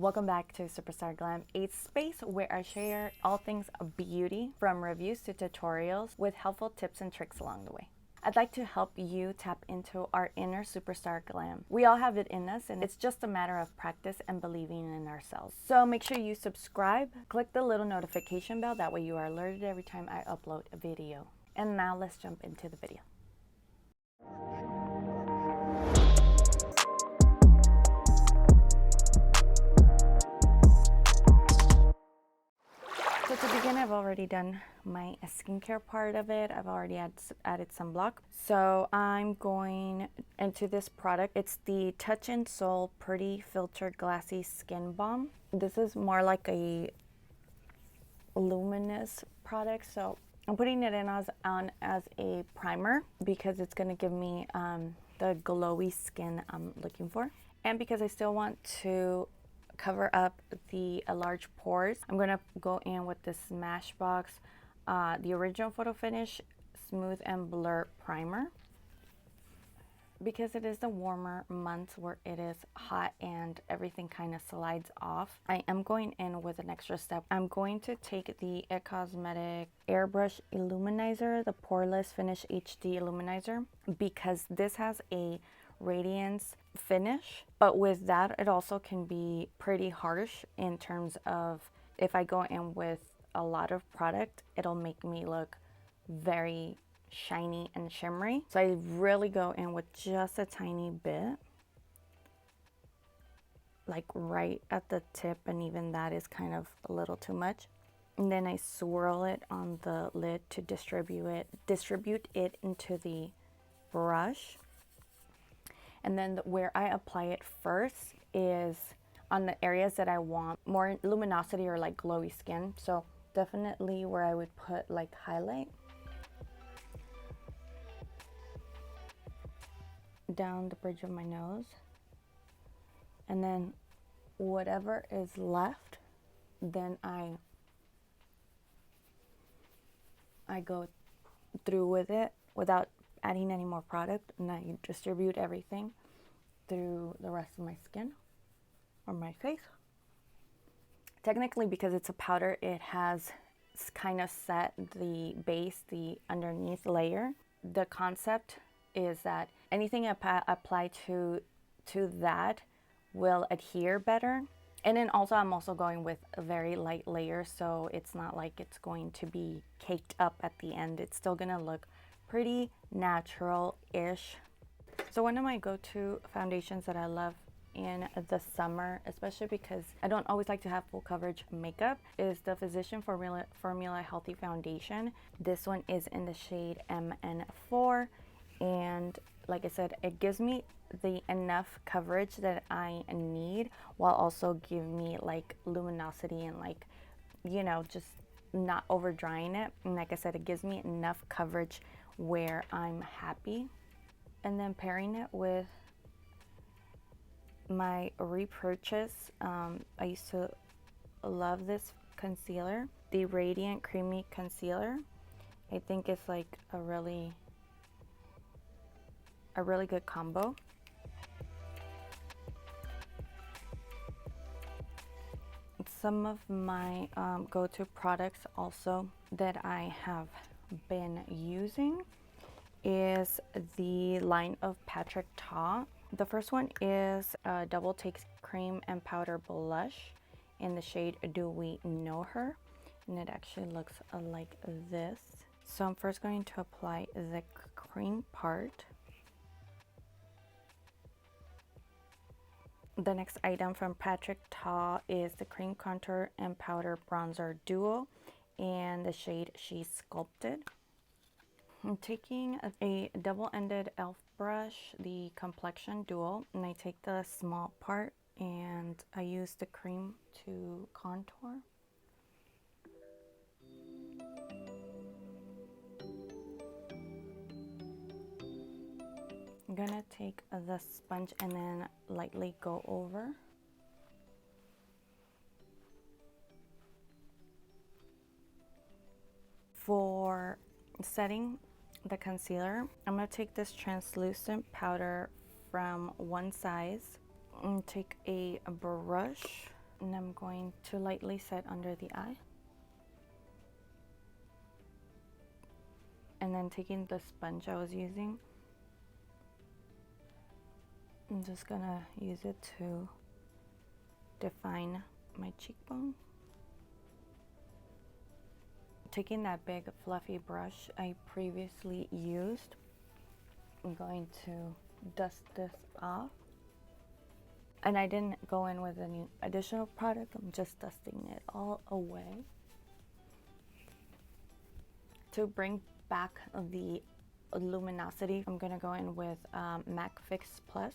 Welcome back to Superstarglam, a space where I share all things beauty, from reviews to tutorials, with helpful tips and tricks along the way. I'd like to help you tap into our inner superstar glam. We all have it in us, and it's just a matter of practice and believing in ourselves. So make sure you subscribe, click the little notification bell, that way you are alerted every time I upload a video. And now let's jump into the video. So to begin, I've already done my skincare part of it. I've already added sunblock. So I'm going into this product. It's the Touch and Soul Pretty Filtered Glassy Skin Balm. This is more like a luminous product. So I'm putting it on as a primer because it's going to give me the glowy skin I'm looking for. And because I still want to cover up the large pores, I'm gonna go in with this Smashbox, the original Photo Finish Smooth and Blur Primer. Because it is the warmer months where it is hot and everything kind of slides off, I am going in with an extra step. I'm going to take the It Cosmetic Airbrush Illuminizer, the Poreless Finish HD Illuminizer, because this has a radiance finish, but with that it also can be pretty harsh in terms of if I go in with a lot of product, it'll make me look very shiny and shimmery. So I really go in with just a tiny bit, like right at the tip, and even that is kind of a little too much. And then I swirl it on the lid to distribute it into the brush. And then where I apply it first is on the areas that I want more luminosity or like glowy skin. So definitely where I would put like highlight. Down the bridge of my nose. And then whatever is left, then I go through with it without adding any more product, and I distribute everything through the rest of my skin or my face. Technically, because it's a powder, it has kind of set the base, the underneath layer. The concept is that anything applied to that will adhere better. And then also I'm also going with a very light layer, so it's not like it's going to be caked up at the end. It's still gonna look pretty natural-ish. So one of my go-to foundations that I love in the summer, especially because I don't always like to have full coverage makeup, is the Physician Formula Healthy Foundation. This one is in the shade MN4, and like I said, it gives me the enough coverage that I need while also giving me like luminosity and like, you know, just not over drying it. And like I said, it gives me enough coverage where I'm happy. And then pairing it with my repurchase, I used to love this concealer, the Radiant Creamy Concealer. I think it's like a really good combo. Some of my go-to products also that I have been using is the line of Patrick Ta. The first one is Double Takes Cream and Powder Blush in the shade Do We Know Her, and it actually looks like this. So I'm first going to apply the cream part. The next item from Patrick Ta is the Cream Contour and Powder Bronzer Duo in the shade She Sculpted. I'm taking a double-ended e.l.f. brush, the Complexion Duo, and I take the small part and I use the cream to contour. I'm gonna take the sponge and then lightly go over. For setting the concealer, I'm gonna take this translucent powder from One Size and take a brush And I'm going to lightly set under the eye. And then taking the sponge I was using, I'm just gonna use it to define my cheekbone. Taking that big fluffy brush I previously used, I'm going to dust this off. And I didn't go in with any additional product, I'm just dusting it all away. To bring back the luminosity, I'm gonna go in with MAC Fix Plus.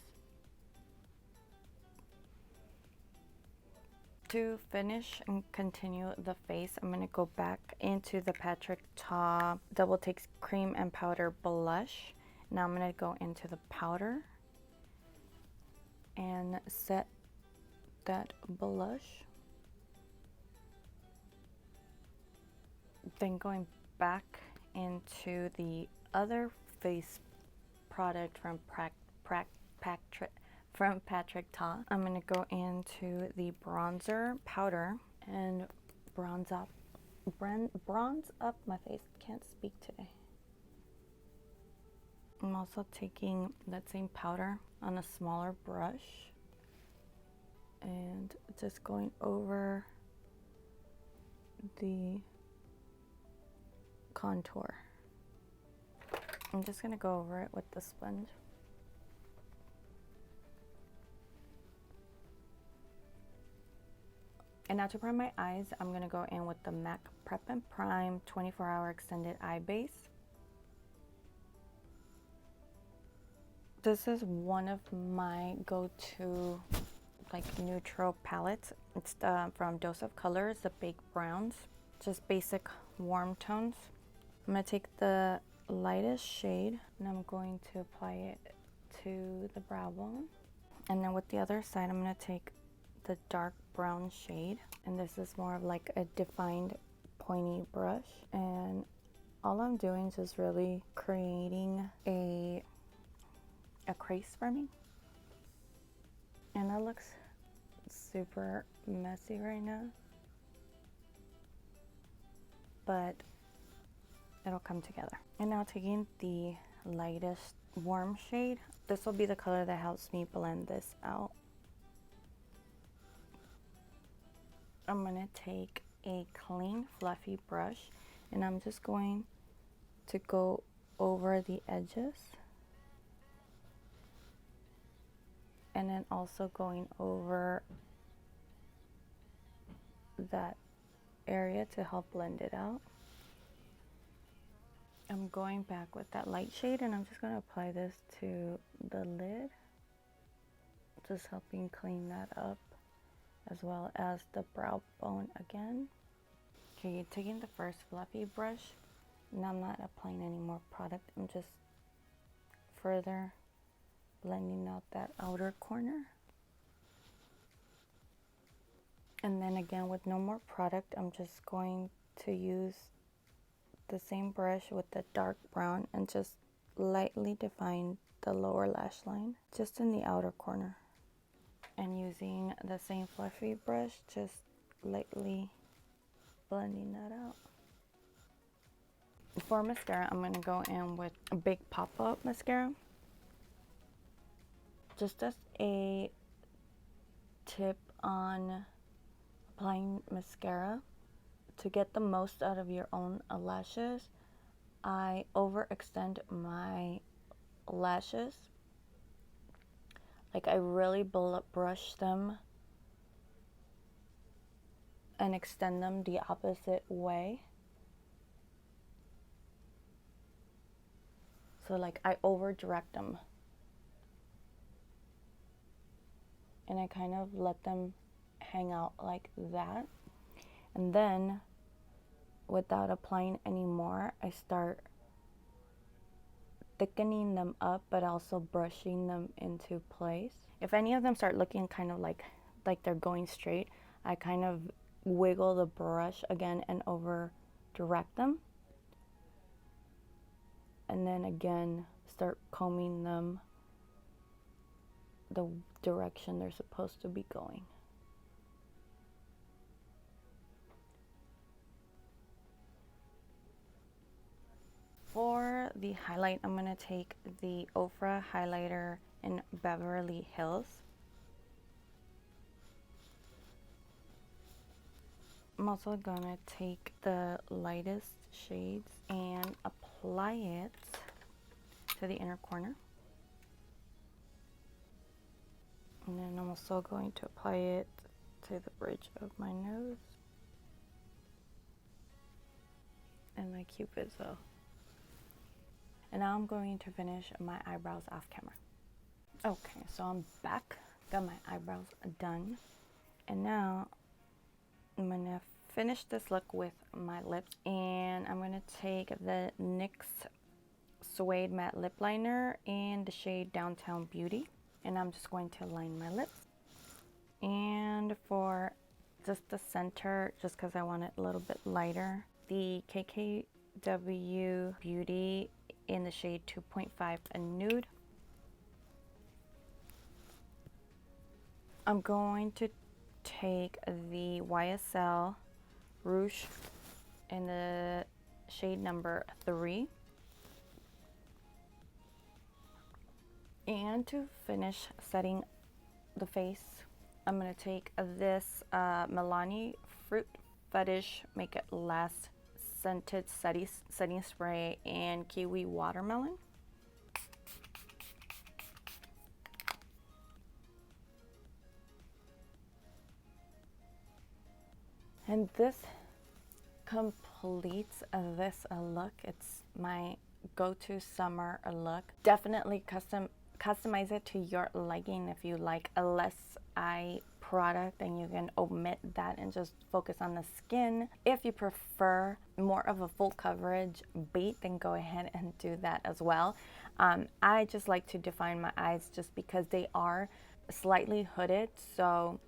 To finish and continue the face, I'm going to go back into the Patrick Ta Double Takes Cream and Powder Blush. Now I'm going to go into the powder and set that blush. Then going back into the other face product from Patrick Ta. I'm going to go into the bronzer powder and bronze up my face. Can't speak today. I'm also taking that same powder on a smaller brush and just going over the contour. I'm just going to go over it with the sponge. And now to prime my eyes, I'm going to go in with the MAC Prep and Prime 24-Hour Extended Eye Base. This is one of my go-to neutral palettes. It's from Dose of Colors, the Baked Browns. Just basic warm tones. I'm going to take the lightest shade and I'm going to apply it to the brow bone. And then with the other side, I'm going to take the dark brown shade, and this is more of like a defined pointy brush, and all I'm doing is just really creating a crease for me. And that looks super messy right now, but it'll come together. And now taking the lightest warm shade, this will be the color that helps me blend this out. I'm going to take a clean fluffy brush and I'm just going to go over the edges and then also going over that area to help blend it out. I'm going back with that light shade and I'm just going to apply this to the lid, just helping clean that up, as well as the brow bone again. Okay, taking the first fluffy brush, now I'm not applying any more product, I'm just further blending out that outer corner. And then again, with no more product, I'm just going to use the same brush with the dark brown and just lightly define the lower lash line, just in the outer corner. And using the same fluffy brush, just lightly blending that out. For mascara, I'm going to go in with a big pop-up mascara. Just as a tip on applying mascara, to get the most out of your own lashes, I overextend my lashes. Like I really brush them and extend them the opposite way. So like I over direct them. And I kind of let them hang out like that. And then without applying any more, I start thickening them up, but also brushing them into place. If any of them start looking kind of like they're going straight, I kind of wiggle the brush again and over direct them. And then again, start combing them the direction they're supposed to be going. the highlight, I'm going to take the Ofra highlighter in Beverly Hills. I'm also going to take the lightest shades and apply it to the inner corner. And then I'm also going to apply it to the bridge of my nose and my cupid's bow. And now I'm going to finish my eyebrows off camera. Okay, so I'm back, got my eyebrows done, and now I'm gonna finish this look with my lips, and I'm gonna take the NYX Suede Matte Lip Liner in the shade Downtown Beauty, and I'm just going to line my lips. And for just the center, just because I want it a little bit lighter, the KKW Beauty in the shade 2.5 Nude. I'm going to take the YSL Rouge in the shade number 3. And to finish setting the face, I'm going to take this Milani Fruit Fetish Make It Last Scented Setting Spray and Kiwi Watermelon. And this completes this look. It's my go-to summer look. Definitely customize it to your liking. If you like a less eye product, then you can omit that and just focus on the skin. If you prefer more of a full coverage bait, then go ahead and do that as well. I just like to define my eyes just because they are slightly hooded, so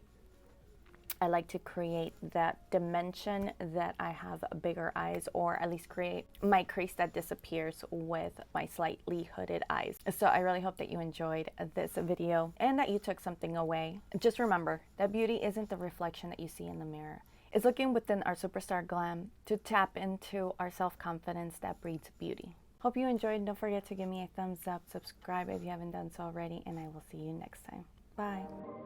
I like to create that dimension that I have bigger eyes, or at least create my crease that disappears with my slightly hooded eyes. So I really hope that you enjoyed this video and that you took something away. Just remember that beauty isn't the reflection that you see in the mirror. It's looking within our superstar glam to tap into our self-confidence that breeds beauty. Hope you enjoyed. Don't forget to give me a thumbs up, subscribe if you haven't done so already, and I will see you next time. Bye.